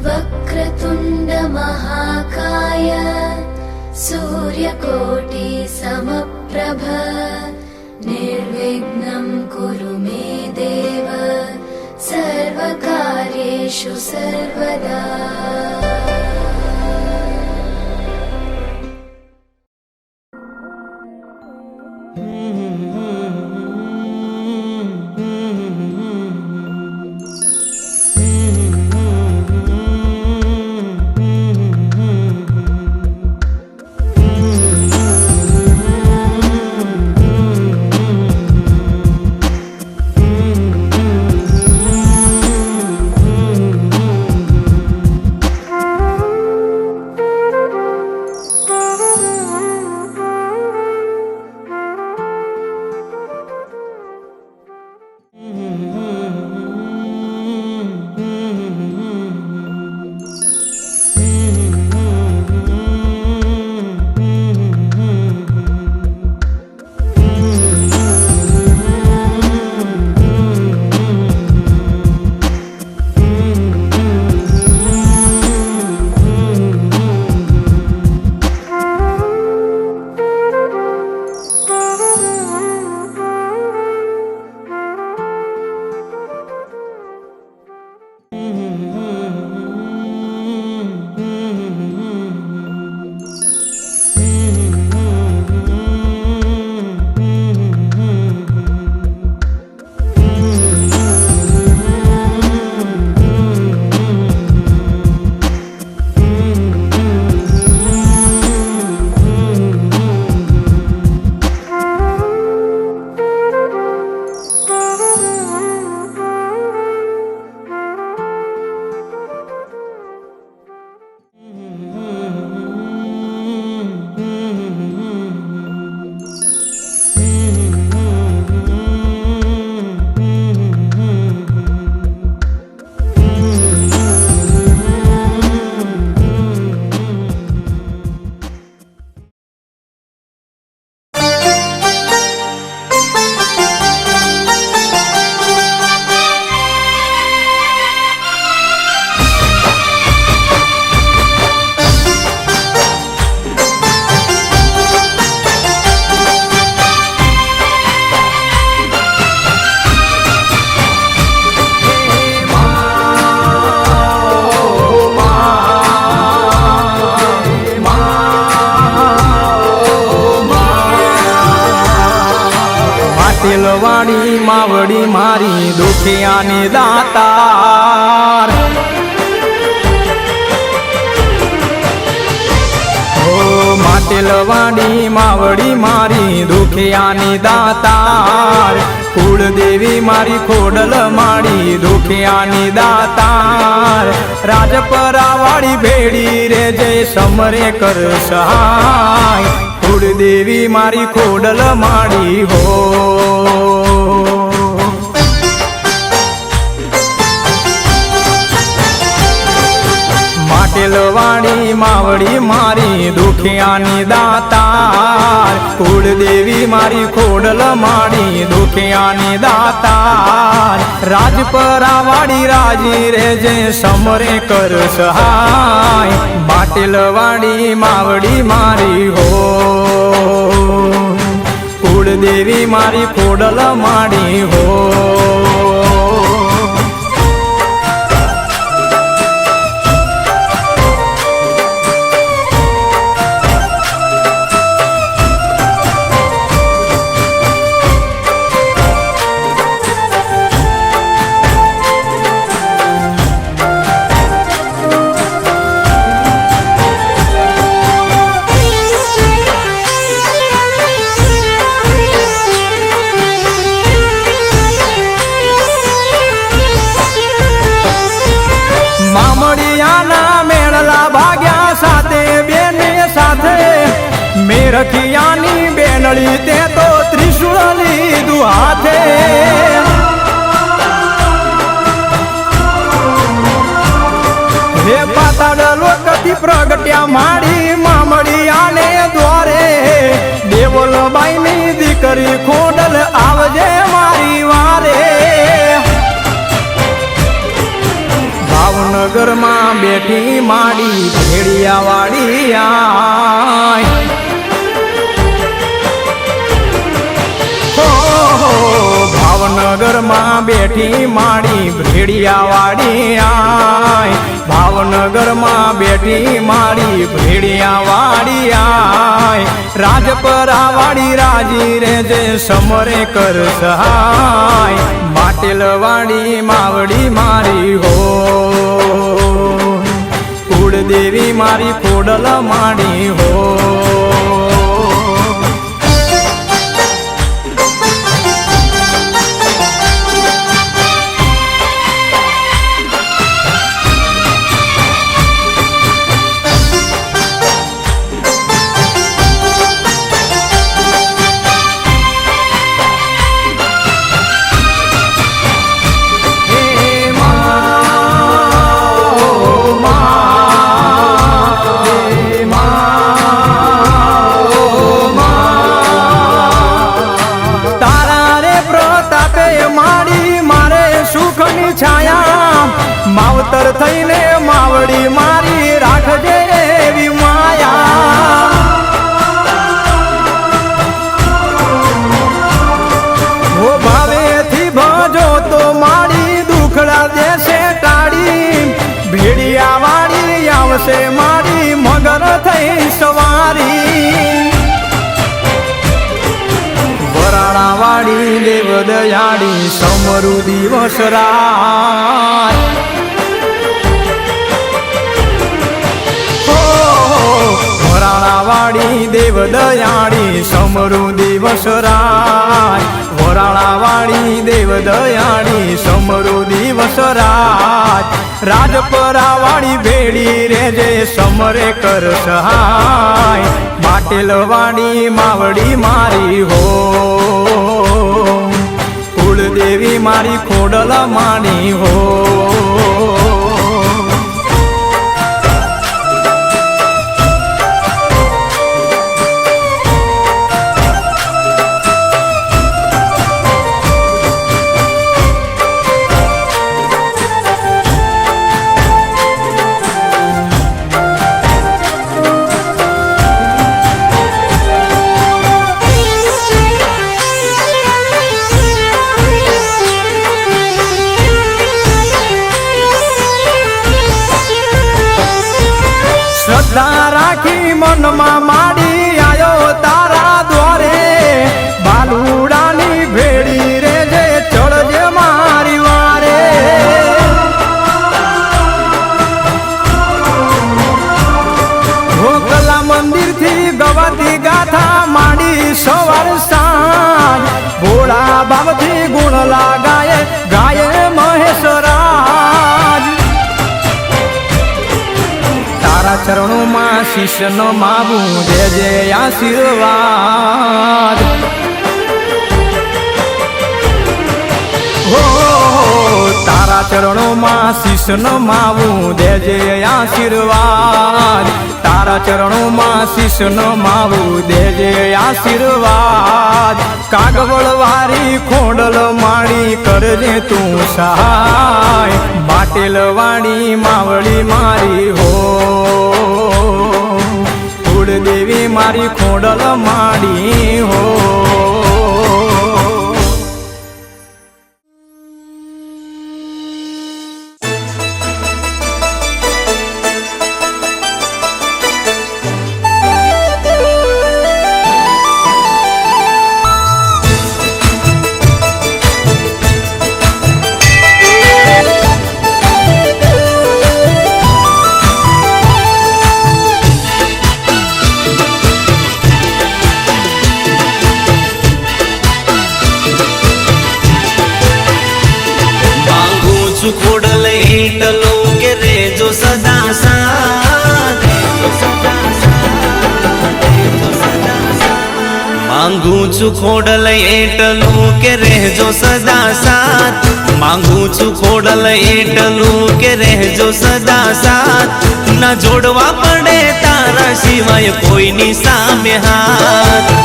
वक्रतुण्ड महाकाय सूर्यकोटि समप्रभ निर्विघ्नं कुरु मे देव सर्वकार्येषु सर्वदा। તેલવાડી માવડી મારી દુખિયાની દાતાર ઓ માટેલવાડી માવડી મારી દુખિયાની દાતાર કુળદેવી મારી ખોડલ માડી દુખિયાની દાતાર રાજપરાવાળી ભેડી રે જય સમરે કર સહાય કુળદેવી મારી ખોડલ માડી હો માટેલવાડી માવડી મારી દુખિયાની દાતાર કુળદેવી મારી ખોડલ માડી દુખિયાની દાતાર રાજપરાવાળી રાજી રે જે સમરે કર સહાય માટેલવાડી માવડી મારી હો કુળદેવી મારી ખોડલ માડી હો રખિયાની બેનળી તે તો ત્રિશુળ લીધું હાથે હે પાતાળ લોકથી પ્રગટ્યા માડી મામડિયાને દ્વારે દેવલબાઈની દીકરી ખોડલ આવજે મારી વારે ભાવનગર ભાવનગરમાં બેઠી માડી ભેડિયા વાળી આય ભાવનગરમાં બેઠી માડી ભેડિયા વાળી આય ભાવનગરમાં બેઠી માડી ભેડિયા વાળી આય રાજપરા વાળી રાજી રે જે સમરે કર સહાય માટેલ વાળી માવડી મારી હો કુળદેવી મારી ખોડલ માડી હો માવતર થઈને માવડી મારી રાખજે એવી માયા હો ભાવેથી ભજો તો મારી દુખડા દેશે ટાળી ભેડિયા વાળી આવશે મારી મગર થઈ સવારી વરાણા વાળી દેવ દયાળી સમરુ દિવસ રાત વરાણા વાળી દેવ દયાળી સમરુ દિવસ રાત વરાણા વાળી દેવ દયાળી સમરુ દિવસ રાત રાજપરા વાળી ભેડી રે જે સમરે કર સહાય માટેલ વાળી માવડી મારી હો કુળદેવી મારી ખોડલ માની હો શ્રદ્ધા રાખી મનમાં માડી આયો તારા દ્વારે બાલુડાની ભેડી રે જે ચડજે મારી વારે ભોકલા મંદિર થી ગવાતી ગાથા માડી સવાર સાંજ ભોળા બાબથી ગુણ લાગાય ગાયે મહેશરાજ તારા ચરણોમાં શિષ્યનો માવું દે જે આશીર્વાદ હો તારા ચરણોમાં શિષ્યનો માવું દે જે આશીર્વાદ તારા ચરણોમાં શિષ્યનો માવું દે જે આશીર્વાદ કાગવળ વારી ખોડલ માળી કરજે તું સહાય માટેલ વાળી માવડી મારી હો કુળદેવી મારી ખોડલ માડી હો ખોડલ એટલો કે રેજો સદા સાથ માંગુ છું ખોડલ એટલું કે રહેજો સદા સાથ માંગુ છું ખોડલ એટલું કે રહેજો સદા સાથ ના જોડવા પડે તારા સિવાય કોઈની સામે હાથ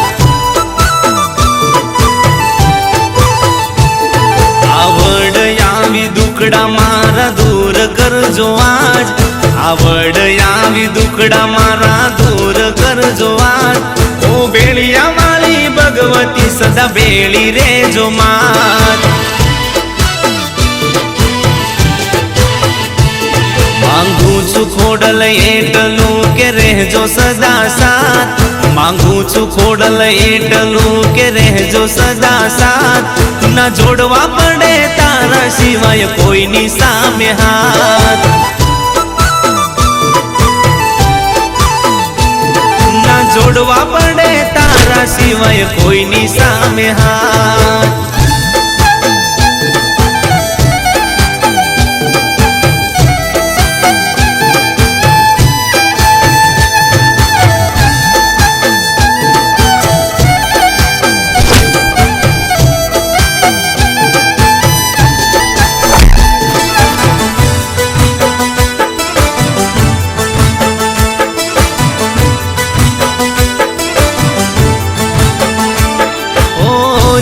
આવડ આવી દુખડા મારા દૂર करजो आज, आवड यावी दुखड़ा मारा दूर करजो आज। ओ बेलिया वाली भगवती सदा बेली रेजो मात। मांगू छू खोडल एटलू के रहजो सदा साथ, मांगू छू खोडल एटलू के रहजो सदा साथ। ना जोड़वा पड़े तारा सिवाय कोई नी सामे हाथ, ना जोड़वा पड़े तारा सिवाय कोई नी सामे हाथ।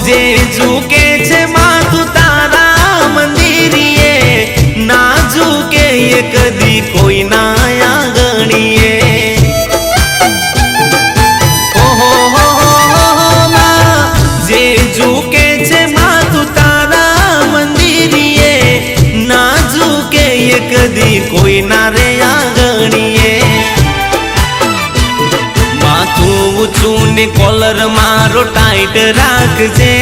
जे झुके छे माथु तारा मंदिरिए, ना झुके ये कदी कोई ना आंगणिए। ओहो हो माँ, जे झुके छे माथु तारा मंदिरिए, ना झुके ये कदी कोई ना रे आंगणिए। ऊंचू ने कॉलर मारो टाइट राखजे,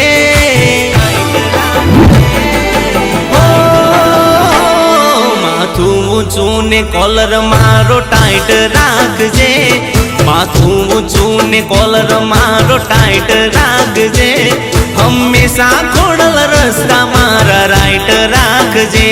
माथू ऊंचू ने कॉलर मारो टाइट राखजे, माथू ऊंचू ने कॉलर मारो टाइट राखजे। हमेशा खोडल रस्ता मारा राइट राखजे।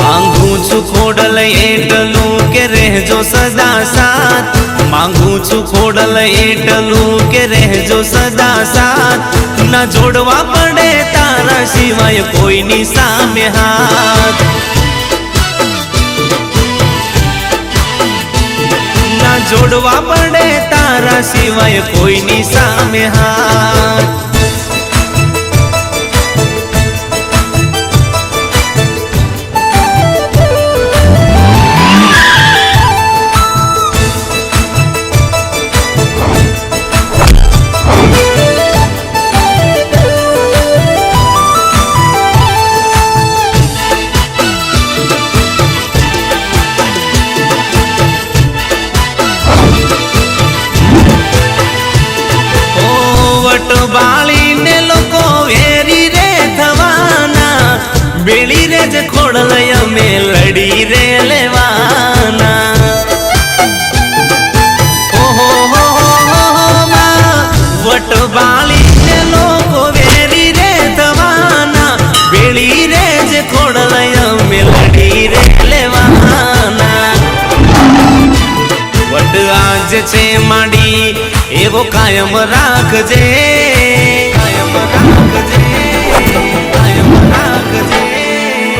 मांगू छू खोडल एटलू के रहजो सदा साथ, मांगू छू खोडल एटलू के रहजो सदा साथ। ना जोड़वा पड़े तारा सिवाय कोई नी सामे हाथ, ना जोड़वा पड़े तारा सिवाय कोई नी सामे हाथ। बाली ने लोको वेरी रे थवाना, बेली रे जे खोडल में लड़ी रे लेवाना। ओहो हो माँ, वट बाली ने लोको वेरी रे थवाना, बेली रे जे खोडल में लड़ी रे लेवाना। वट आज छे माडी एवो कायम राखजे, कायम राखजे, कायम राखजे।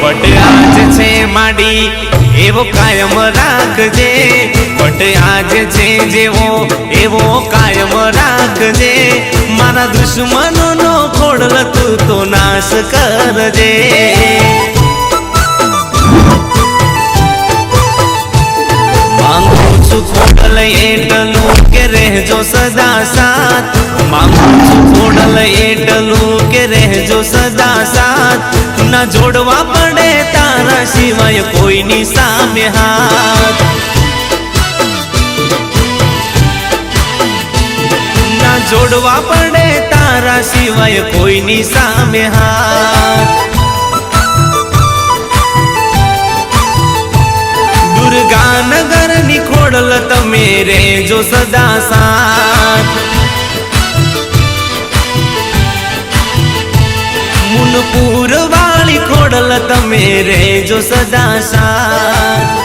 वट आज छे माडी एवो कायम राखजे, वट आज छे जेवो एवो कायम राखजे। मारा दुश्मनो नो खोडल तू तो नाश करजे। मांगू छू खोडल एटलू के रहजो सदा साथ, मांगू छू खोडल एटलू के रहजो सदा साथ। ना जोड़वा पड़े तारा सिवाय कोई नी सामे हाथ, ना जोड़वा पड़े तारा सिवाय कोई नी सामे हाथ। दुर्गा नगर नी खोडल तमे रेजो सदा साथ, मुनपुर वाली खोडल तमे रेजो सदा साथ।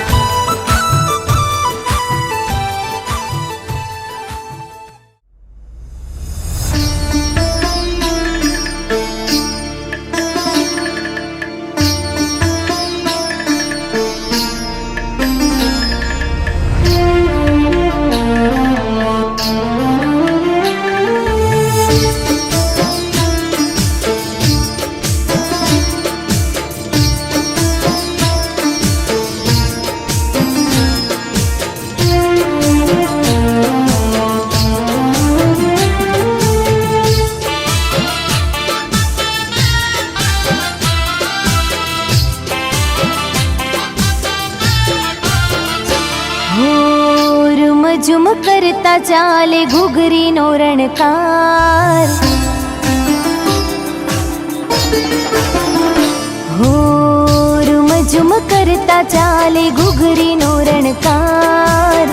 કરતા ચાલે ઘૂઘરીનો રણકાર. હો રૂમઝુમ કરતા ચાલે ઘૂઘરીનો રણકાર.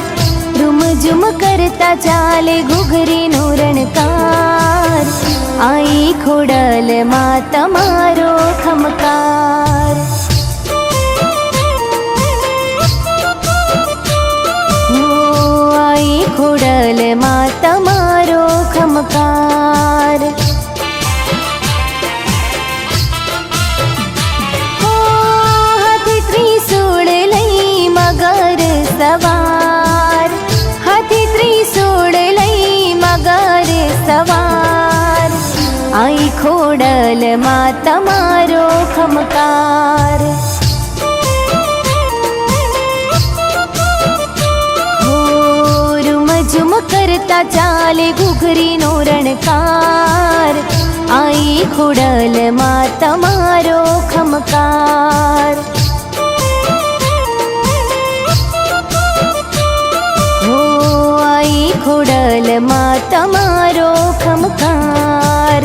રૂમઝુમ કરતા ચાલે ઘૂઘરીનો રણકાર. આઈ ખોડલમાં તમારો ખમકાર. ખોડલમાં તમારો ખમકાર. હાથી ત્રિશૂળ લઈ મગર સવાર. હાથી ત્રિશૂળ લઈ મગર સવાર. આઈ ખોડલમાં તમારો ખમકાર. ઝુમ કરતા ચાલે ઘૂઘરીનો રણકાર. આઈ ખોડલમાં તમારો ખમકાર. હો આઈ ખોડલમાં તમારો ખમકાર.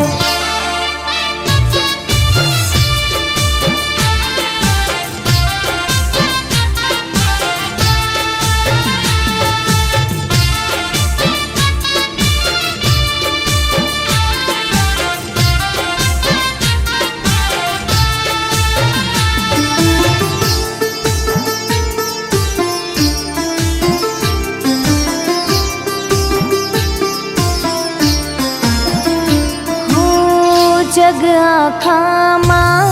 જગ આખામાં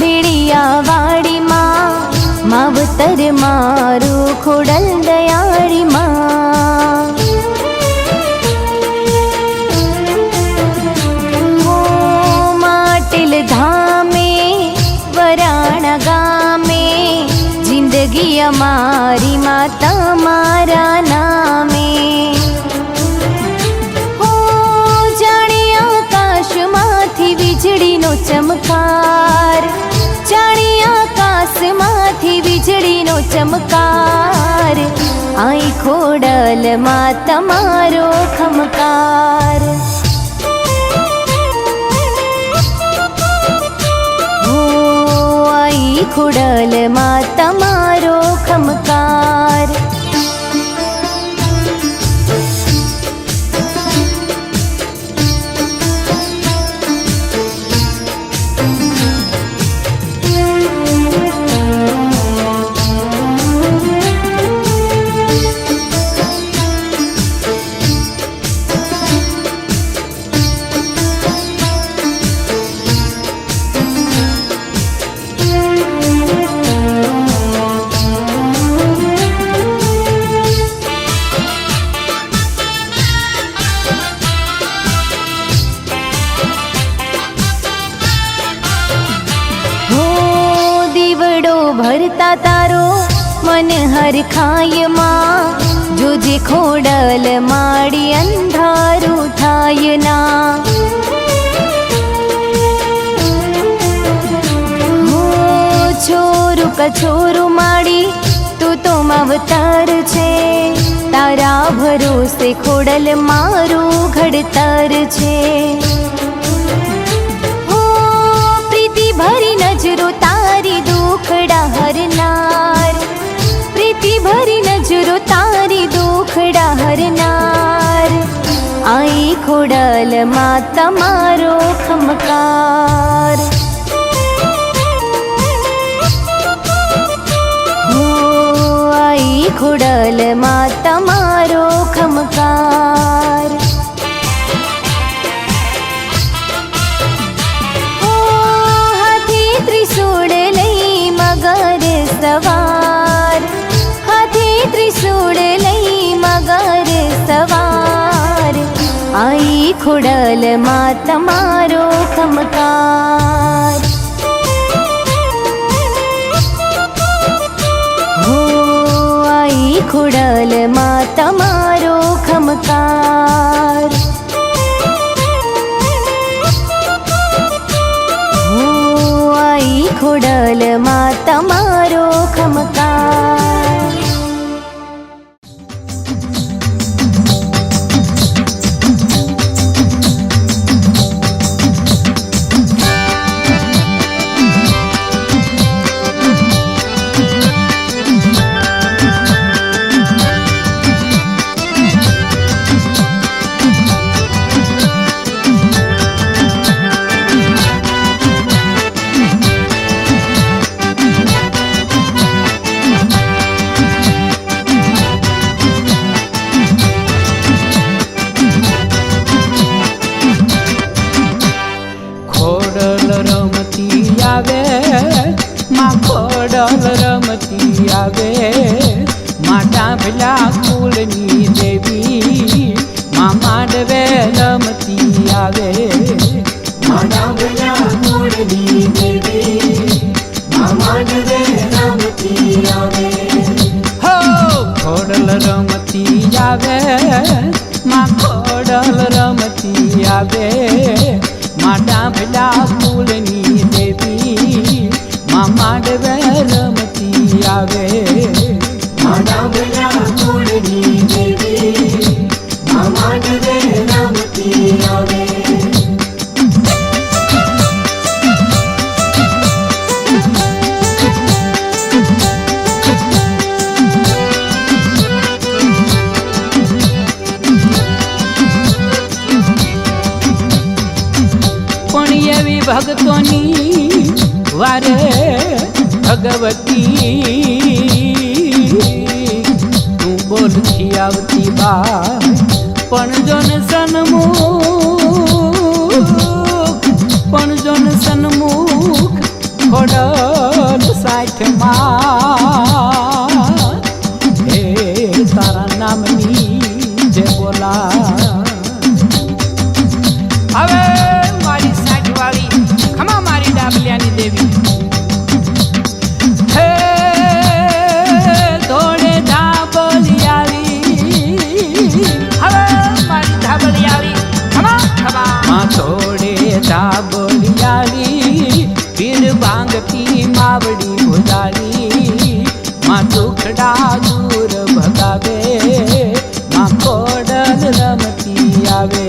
બેડિયાવાડીમાં માવતર મારું ખોડલ દયાળીમાં. હો માટેલ ધામે વરાણા ગામે જિંદગી અમારી માં તમારા નામે. વીજળીનો ચમકાર. જાણે આકાશમાંથી વીજળીનો ચમકાર. આઈ ખોડલમાં તમારો ખમકાર. હો આઈ ખોડલમાં તમારો ખમકાર. ભરતા તારો મન હર ખાયમાં. જોજે ખોડલ માડી અંધારું થાય ના. હો છોરું કછોરું માડી તું તો માવતર છે. તારા ભરોસે ખોડલ મારું ઘડતર છે. હો પ્રીતિ ભરી નજરો તારી દુખડા હરનાર. પ્રીતિ ભરી નજરો તારી દુખડા હરનાર. આઈ ખોડલમાં તમારો ખમકાર. હો આઈ ખોડલમાં તમારો ખમકાર. ત્રિશૂળ લઈ મગર સવાર. હાથી ત્રિશૂળ લઈ મગર સવાર. આઈ ખોડલમાં તમારો ખમકાર. હો આઈ ખોડલમાં તમારો ખમકાર. ખોડલમાં તમારો ખમકાર. માં ખોડલ રમતી આવે માં ડાભલા કુળની દેવી માં માંડવે રમતી આવે માં ડાભલા કુળની દેવી માં માંડવે રમતી આવે હો ખોડલ રમતી આવે માં ખોડલ રમતી આવે માં ડાભલા કુળની દેવી માં માંડવે રમતી આવે માં ડાભલા કુળની દેવી માં માંડવે રમતી આવે ભગતોની વારે ભગવતી તું બોલથી આવતી બા પણ જોન સન્મુખ ખોડલ સાઠમાં હે તારા નામની જે બોલા હવે મારી સાઠવાળી ખમા મારી ડાબલિયાની દેવી હે ધોળે ધાબલિયાળી હવે મારી ધાબલિયાળી ખમા ખમા માં ધોળે ધાબલિયાળી પીર ભાંગતી માવડી ભુજાળી માં દુખડા દૂર ભગાવે માં ખોડલ રમતી આવે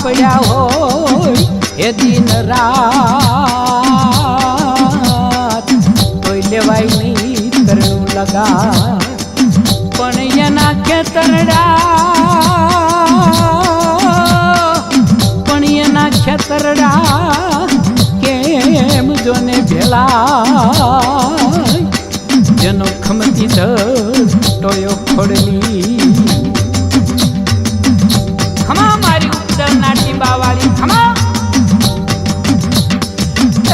પડ્યા હોય એ દિન રાત કોઈ લેવાય નહીં કરણું લગા પણ એના ખેતરડા કેમ જોને ભેલા જેનો ખમતી ધર ટોયો ખોડલી નાટી બાવાળી ખમા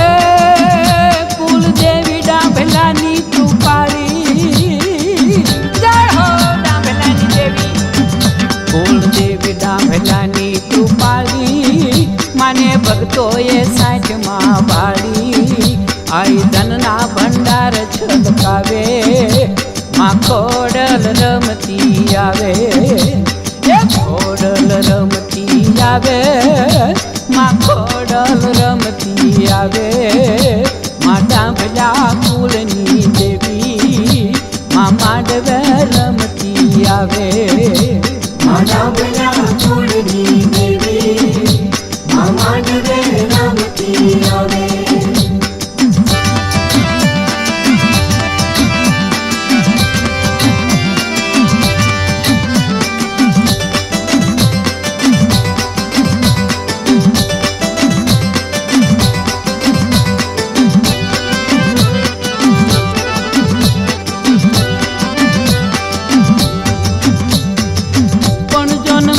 એ કુલ દેવી ડાભલાની કૃપાળી જય હો ડાભલાની દેવી કુલ દેવી ડાભલાની કૃપાળી માને ભક્તોએ સાઠમાં ભાળી આઈ ધનના ભંડાર છલકાવે માં ખોડલ રમતી આવે ખોડલ રમતી આવે માં ખોડલ રમતી આવે માં ડાભલા કુળની દેવી માં માંડવે રમતી આવે માં ડાભલા કુળની દેવી માં માંડવે રમતી આવે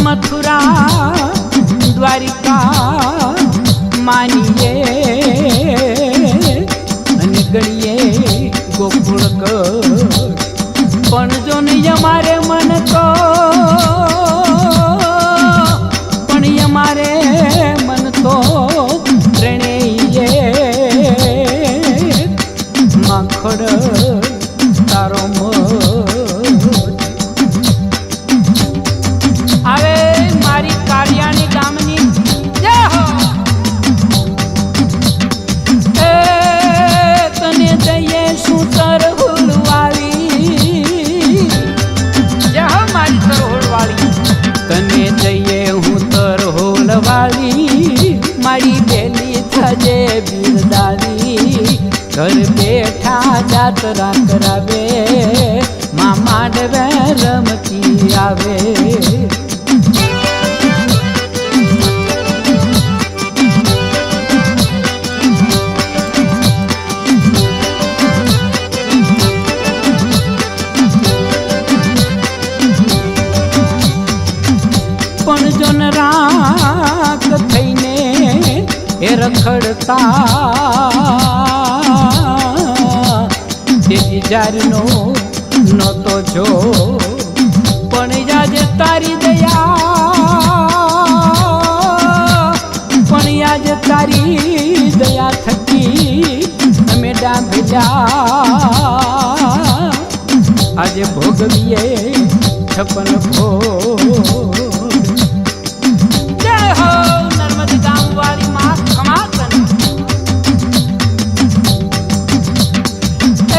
મથુરા દ્વારિકા માનીએ અને ગણીએ ગોકુળ પણ જો ને અમારે મન તો પણ અમારે મન તો ત્રણેય માખડ તારો મારી બેલી થજે બિરદાવી ઘર બેઠા જાત્રા કરાવે માં માંડવે રમતી આવે રખડતા તેજી જારનો નહોતો જો પણ યાદ તારી દયા પણ યાદ તારી દયા થકી અમે ડાંભ્યા આજે ભોગવીએ છપન ભોગ જય હો નર્મદ ગામ વાળી માં ખમાતન એ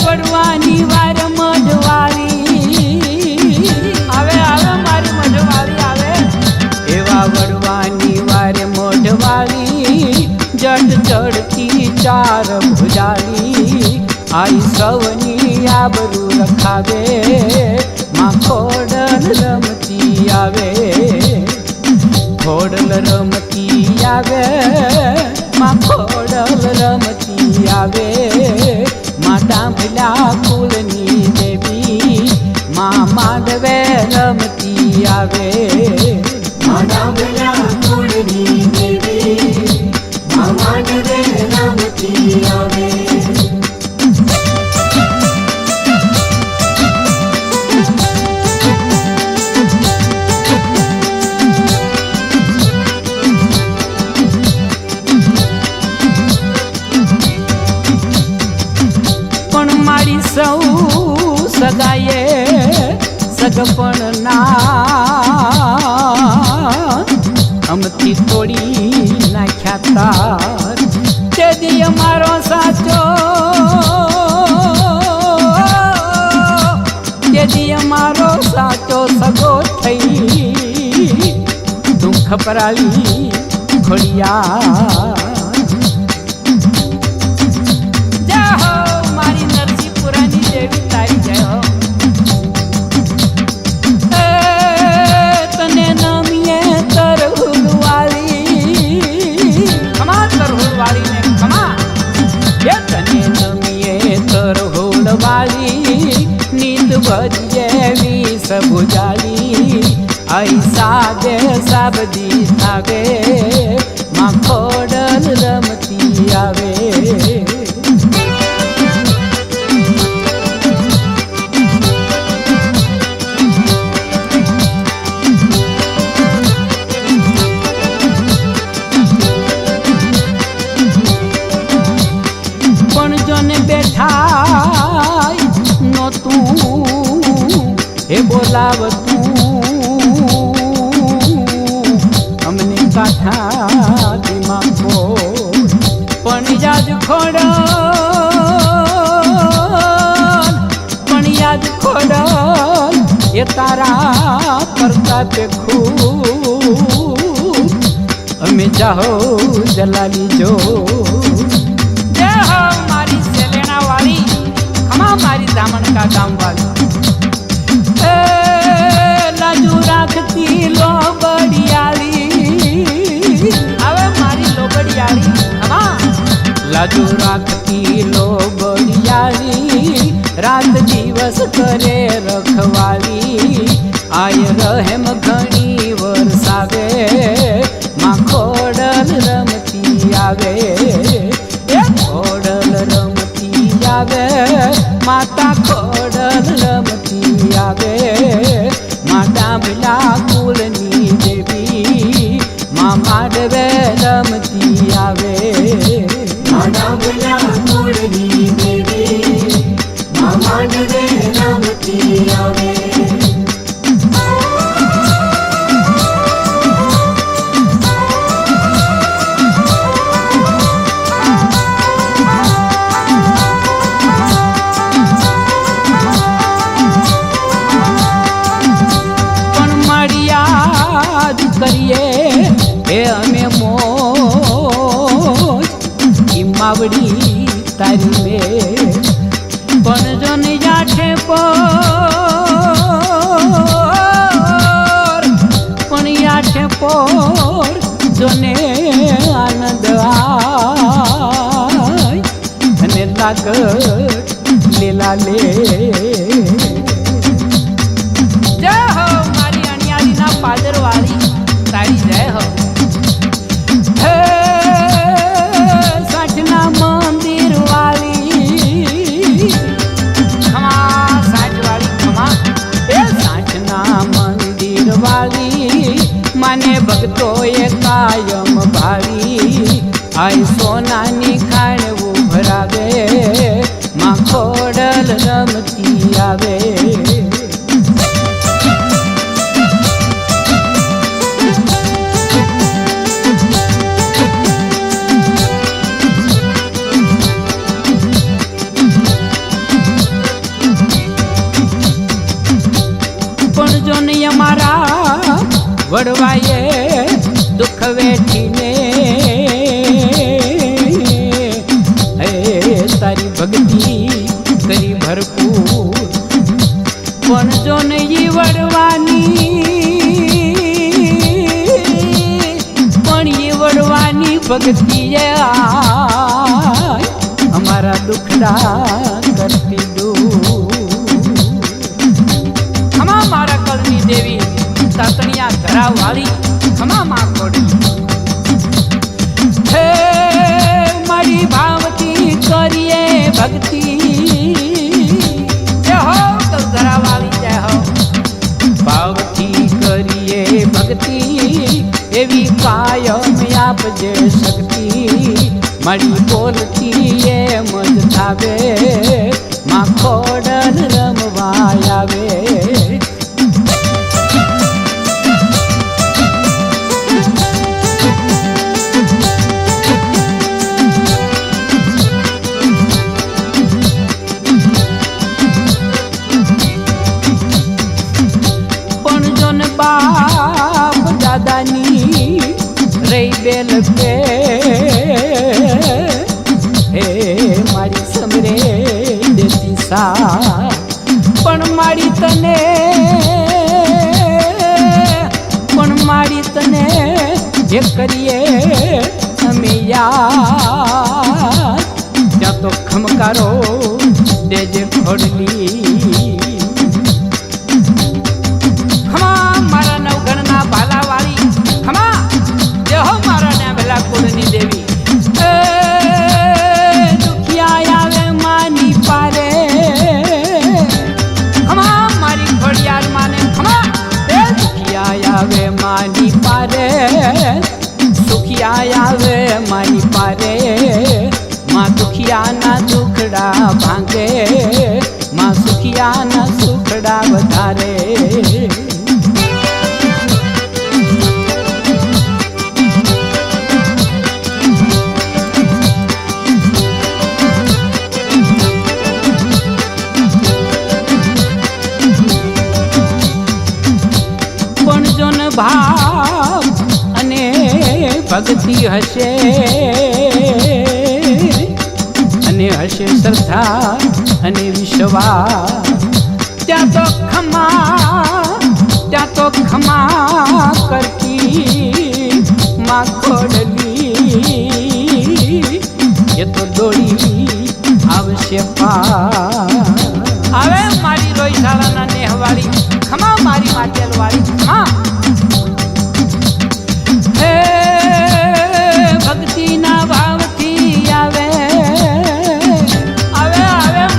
વડવાની વાર મઢવાળી આવે આવે મારી મઢવાળી આવે એવા વડવાની વાર મઢવાળી જડ ચડતી ચાર ભુજાળી આઈ સૌની આબરૂ રખાવે માં ખોડલ રમતી આવે ખોડલ રમતી આવે માં ખોડલ રમતી આવે માં ડાંભલા કુલની દેવી માં માંડવે રમતી આવે ડાંભલા કુળની દેવી માં માંડવે રમતી આવે સૌ સગાએ સગપણ ના અમથી તોડી નાખ્યા તાર તે દી અમારો સાચો તે દી અમારો સાચો સગો થઈ તું ખપરાવી ખોડિયા તને નમીએ તરહુલ વાળી ખમા તરહુલ વાળીને ખમા એ તને નમીએ તરહુલ વાળી નીત ભજીએ વીસ ભુજાળી આઈ સાદે સાબદી થાવે માં ખોડલ રમતી આવે બેઠા નોતું હે બોલાવતું અમને કાઠા દિમાગો પણ યાદ ખોડલ એ તારા પ્રતાપે ખૂબ અમે જાહો જલાલી જો મારી દામણ કા ગામ વાળી એ લાજુ રાખતી લોબડિયાળી હવે મારી લોબડિયાળી હમા લાજુ રાખતી લોબડિયાળી રાત દિવસ કરે રખવાળી આય રહેમ ઘણી વરસાવે માં ખોડલ રમતી આવે ખોડલ રમતી આવે માતા ખોડલ રમતી આવે માં ડાંભલા કુલની દેવી માં માંડવે રમતી આવે ડાંભલા કુળની દેવી માં માંડવે રમતી આવે કરીએ એ અમે મોજ માવડી તારી મે પણ જો નિજાઠે પણ યાઠે પોર જોને આનંદ આય અને લાગત લીલા લે જય હો મારી અણિયાળીના પાદર વાળી તારી જય હો એ કાયમ ભાવી આય સોનાની ખાણ ઉભરાવે માં ખોડલ રમતી આવે પણ જો ને અમારા વડવાએ દુઃખ વેઠીને હે તારી ભક્તિ કરી ભરપૂર પણ જો ને ઈ વડવાની પણ ઈ વડવાની ભક્તિએ અમારા દુખડા કરતી દૂર ખમા મારા કળની દેવી તાતણિયા ધરા વાળી ખમા માં કોડી હે મારી ભાવતી કરીએ ભક્તિ જય હો તો ધરા વાળી જય હો ભાવતી કરીએ ભક્તિ એવી કાયમ આપજે શક્તિ મારી બોલતી એમ જ થાવે માં ખોડલ રમવા આવે બાપ દાદાની રહી બેલ કે હે મારી સમરે દેતી સા પણ મારી તને જે કરીએ અમે યાદ ત્યાં તો ખમકારો દેજે ખોડલી દેવી દુખિયા આવે માની પારે ખમા મારી ખોડિયાર માને ખમા દુખિયા આવે માની પારે સુખિયા આવે માની પારે માં દુખિયાના દુખડા ભાંગે માં સુખિયાના સુખડા વધારે ભાવ અને ભક્તિ હશે અને હશે શ્રદ્ધા અને વિશ્વાસ ત્યાં તો ખમા કરતી માં ખોડલી એ તો દોડી આવશે આવે મારી રોઈશાળાના નેહવાળી ખમા મારી માટેલ વાળી ખમા ભક્તિના ભાવથી આવે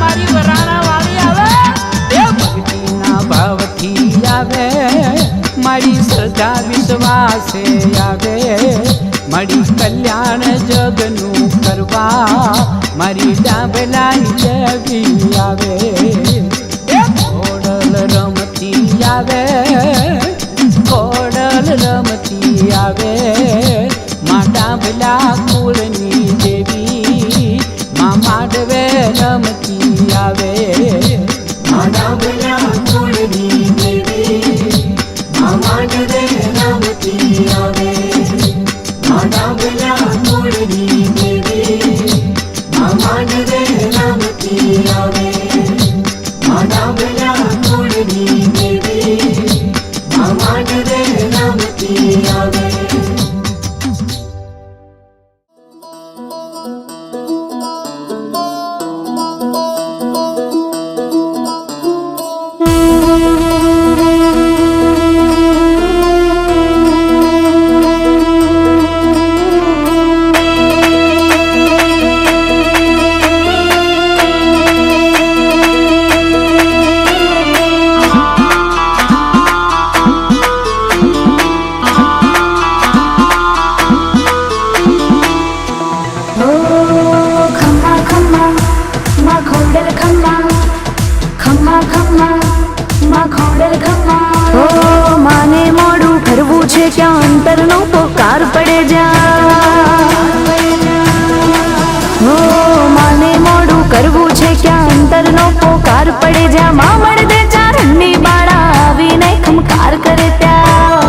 મારી વરાણા વાળી આવે એ ભક્તિના ભાવથી આવે મારી શ્રદ્ધા વિશ્વાસે આવે મારી કલ્યાણ જગનું કરવા મારી ડાબલાઈ દેવી આવે ખોડલ રમતી આવે ખોડલ રમતી આવે માં ડાબલા કુળની દેવી માં માંડવે રમતી આવે માં ડાબલા કુળની દેવી માં માંડવે રમતી આવે માં ડાબલા કુળની દેવી માં માંડવે રમતી આવે માં ડાબલા કુળની દેવી માં માંડવે રમતી આવે જા હો માને મોડું કરવું છે ક્યાં અંતરનો પોકાર પડે જા માં મળ દે ચારણની બાળા આવીને ખમકાર કરે ત્યાં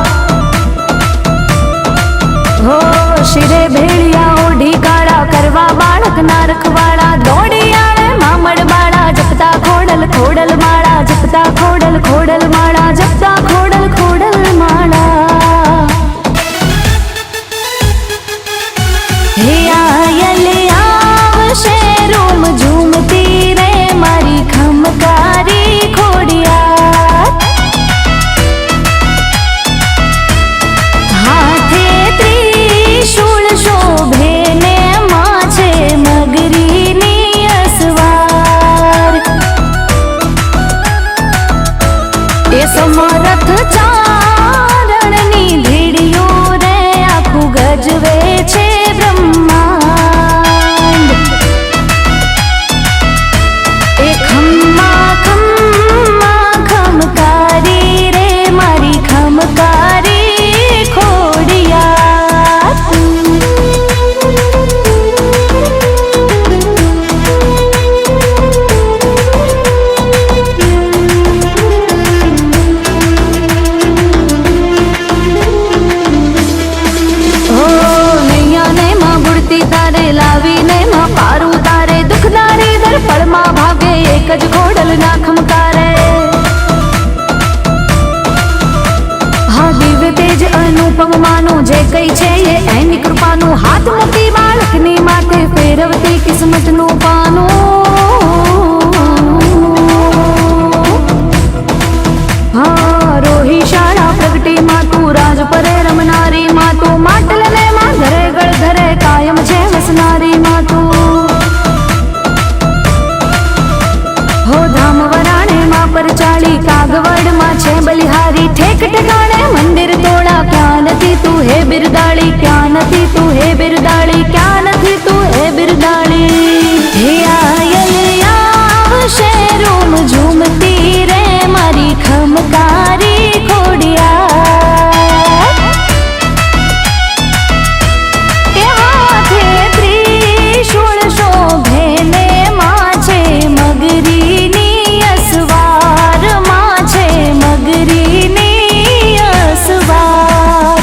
હો શિરે ભેળિયા ઓઢી કાળા કરવા બાળક ના રખવાળા દોડી આવે મામડ બાળા જપતા ખોડલ ખોડલ માળા જપતા ખોડલ ખોડલ માળા જપતા ખોડલ ખોડલ માળા હે આયલ આવશે રૂમ ઝૂમતી રે મારી ખમકારી ખોડિયા હાથે ત્રિશૂળ શોભે ને માછે મગરીની અસવાર એ સમરથ ચારણની ધીડીઓ રે આખું ગજવે છે બ્રહ્માંડ એ ખમ્મા ખમ્મા ખમકારી રે મારી ખમકારી ખોડિયા ઓ નૈયા ને માં બુડતી તારે લાવીને માં પારું તારે દુખદારી દર પળમાં ભાગે એક જ ખોડલ ના ખમકારે હા દિવ્ય તેજ અનુપમ માનું જે કઈ છે એ એની કૃપાનું હાથ મૂકી બાળકની માથે ફેરવતી કિસ્મતનું પાનું હા રોહી શાળા પ્રગટી માં તું રાજ પરે રમનારી માં તું માટલ ને માં ધરે ગળ ધરે કાયમ છે વસનારી માં તું હો ધામ વરાણે માં પર ચાલી કાગવડ માં છે બલિહારી ઠેક ઠેકાણે મંદિર તોડા ક્યાં નથી તું હે બિરદાળી ક્યાં નથી તું હે બિરદાળી ક્યાં નથી તું હે બિરદાળી હે આયલ આવશે રૂમ ઝૂમતી રે મારી ખમકારી ખોડિયા એ હાથે ત્રિશૂળ શોભે ને માછે મગરીની અસવાર માછે મગરીની અસવાર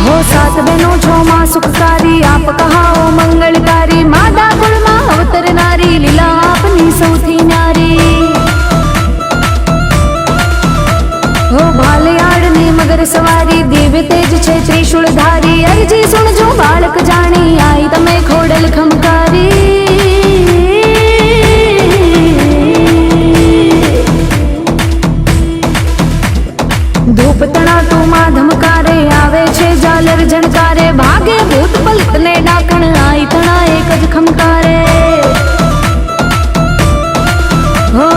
હો સાત બહેનો છો માં સુખકારી આપ કહાઓ મંગળકારી માદા કુળમાં અવતરનારી લીલા આપની સૌથી ન્યારી હો ભાલયાળની મગર સવારી દિવ્ય તેજ છે ત્રિશૂળ ધારી અરજી સુણજો બાળક જાણી આઈ તમે ખોડલ ખમકારી ધૂપ તણા તું માં ધમકારે આવે છે ઝાલર જણકારે ભાગે ભૂત પલિત ને ડાકણ આઈ તણા એક જ ખમકારે હો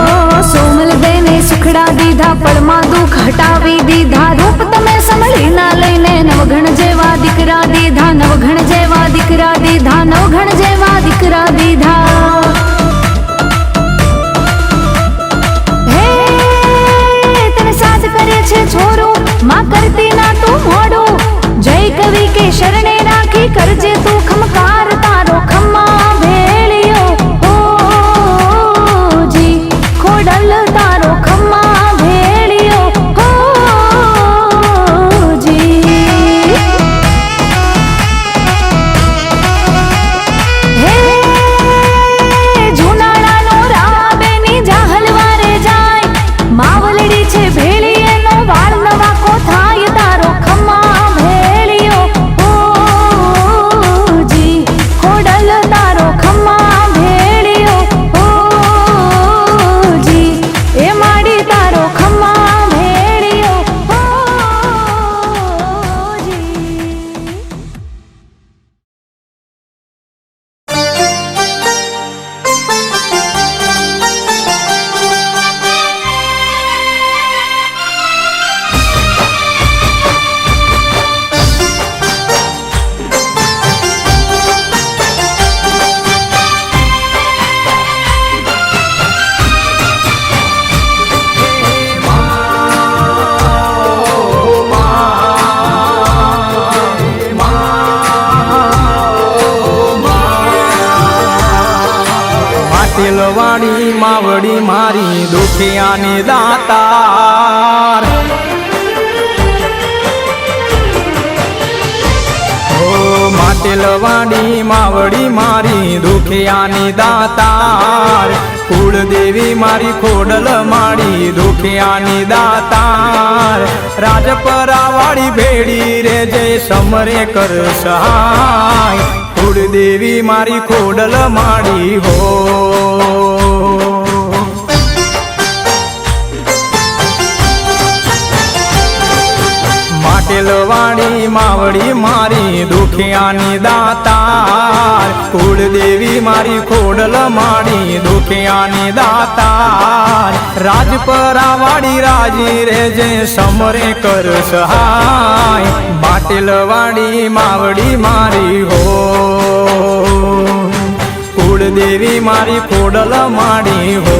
સોમલ દેને સુખડા દીધા પળમાં દુઃખ હટાવી દીધા રૂપ તમે સંભળી ના લઈને નવઘણ જેવા દીકરા દીધા નવઘણ જેવા દીકરા દીધા નવઘણ જેવા દીકરા દીધા હે તને સાજ કરે છે છોરું માં કરતી ના તું મોડું જય કવિ કે શરણે રાખી કરજે તું ખમકાર તારો ખમ્મા ભેળિયો ઓ જી ખોડલ તારો ખમ્મા ભેળિયો ઓ જી હે જુનાળાનો રાબેની જાહલવારે જાય માવલડી છે ભેળી એનો વાળ નવા કો થાય તારો ખમ્મા ભેળિયો ઓ માવડી મારી દુખિયાની દાતાર માટેલવાડી માવડી મારી દુખિયાની દાતાર કુળદેવી મારી ખોડલ માડી દુખિયાની દાતાર રાજપરાવાળી ભેડી રે જય સમરે કર સહાય કુળદેવી મારી ખોડલ માડી હો માટેલવાડી માવડી મારી દુખિયાની દાતાર કુળદેવી મારી ખોડલ માડી દુખિયાની દાતાર રાજપરાવાળી રાજી રે જે સમરે કર સહાય માટેલવાડી માવડી મારી હો કુળદેવી મારી ખોડલ માડી હો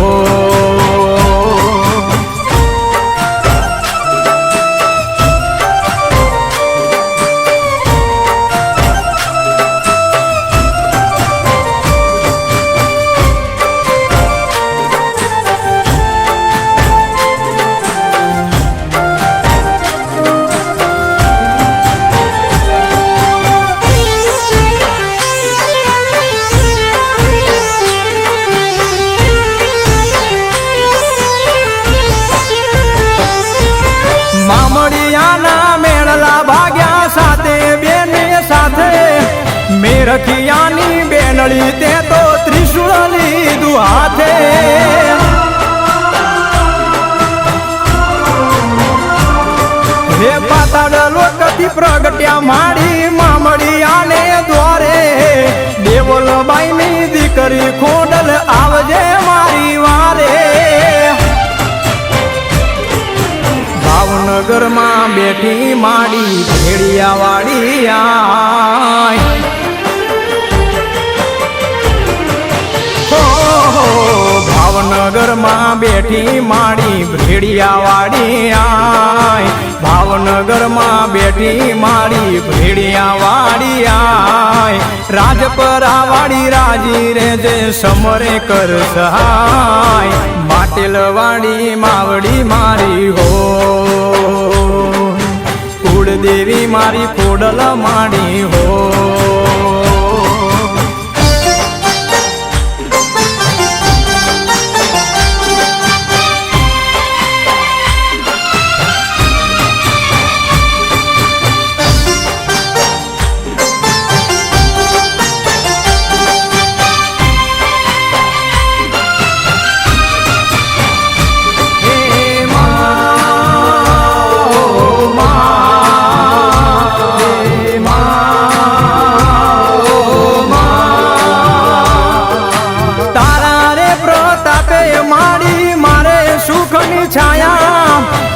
રખિયાની બેનળી તે તો ત્રિશુળ લીધું હાથે હે પાતાળ લોકથી પ્રગટ્યા માડી મામડિયાને દ્વારે દેવલબાઈની દીકરી ખોડલ આવજે મારી વારે ભાવનગરમાં બેઠી માડી ભેડિયાવાળી આય ભાવનગરમાં બેઠી માડી ભેડિયાવાળી આય ભાવનગરમાં બેઠી માડી ભેડિયાવાળી આય રાજપરાવાળી રાજી રે જે સમરે કર સહાય માટેલવાડી માવડી મારી હો કુળદેવી મારી ખોડલ માડી હો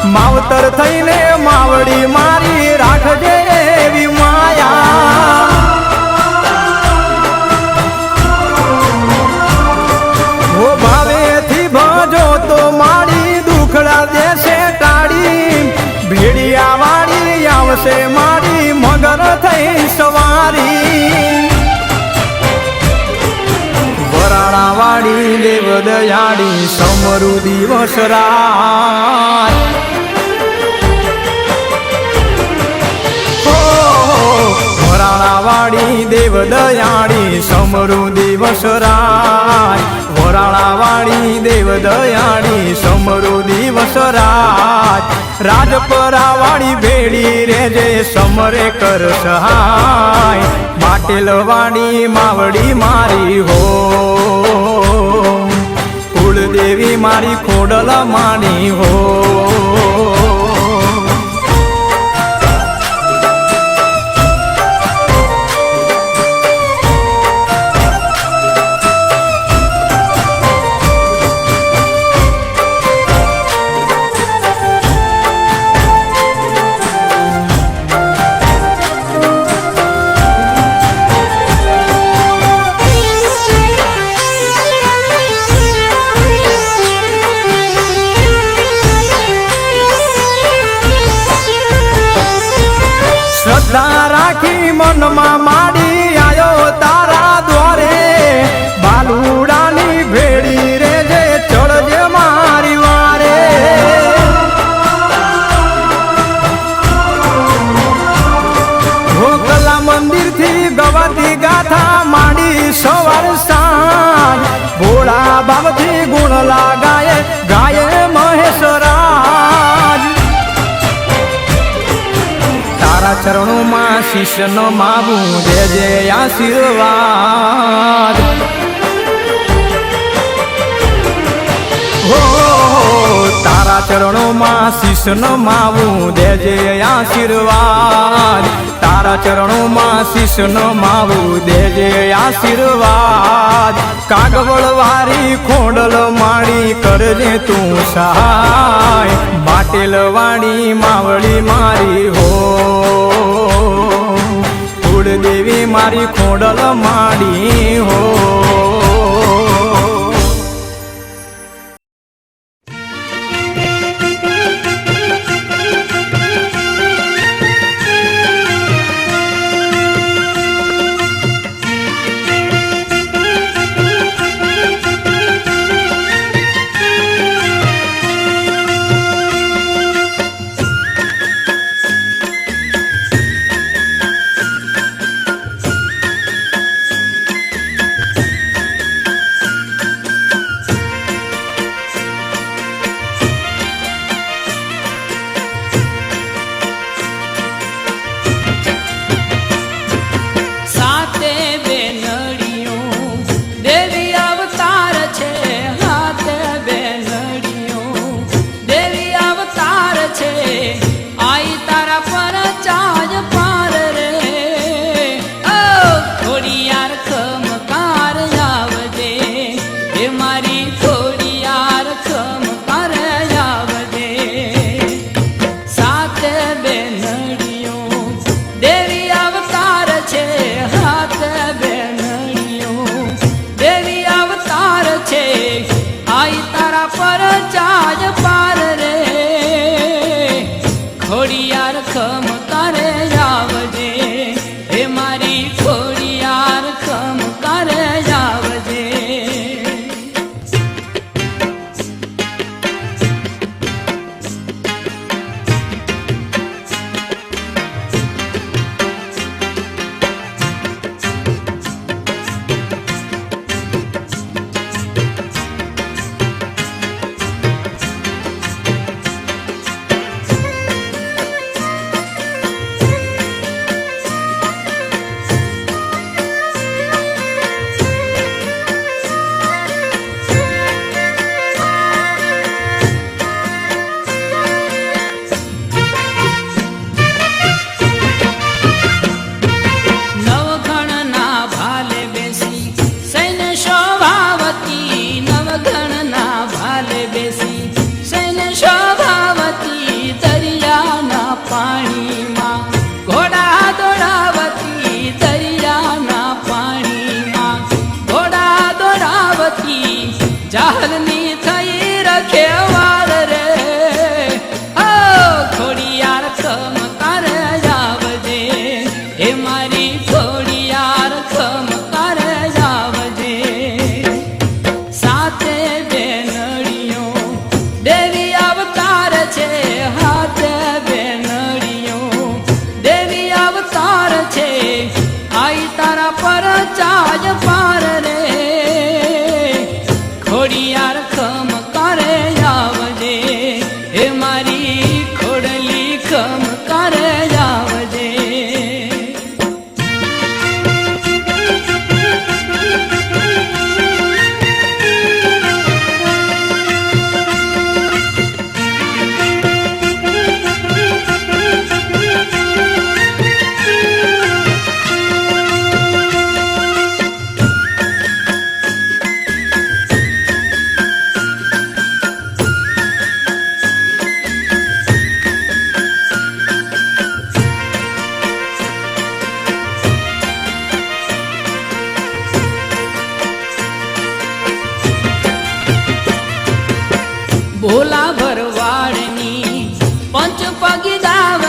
માવતર થઈને માવડી મારી રાખજે એવી માયા હો ભાવેથી ભજો તો મારી દુખડા દેશે ટાળી ભેડિયાવાળી આવશે મારી મગર થઈ સવારી વરાણાવાળી દેવ દયાળી સમરુ દિવસ રાત વરાણાવાળી દેવ દયાળી સમરુ દિવસ રાત વરાણાવાળી દેવ દયાળી સમરુ દિવસ રાત રાજપરાવાળી ભેડી રે જે સમરે કર સહાય માટેલવાડી માવડી મારી હો કુળદેવી મારી ખોડલ માડી હો શ્રદ્ધા રાખી મનમાં માડી આયો તારા દ્વારે બાલુડાની ભેડી રે જે શિષ્યનો માવું દેજે આશીર્વાદ હો તારા ચરણોમાં શિષ્યનો માવું દેજે આશીર્વાદ તારા ચરણોમાં શિષ્યનો માવું દેજે આશીર્વાદ કાગવળ વારી ખોડલ માળી કરજે તું સહાય બાટેલ વાળી માવળી મારી હો કુળદેવી મારી ખોડલ માળી હો ભોલા ભરવાડની પંચ પગી દાવ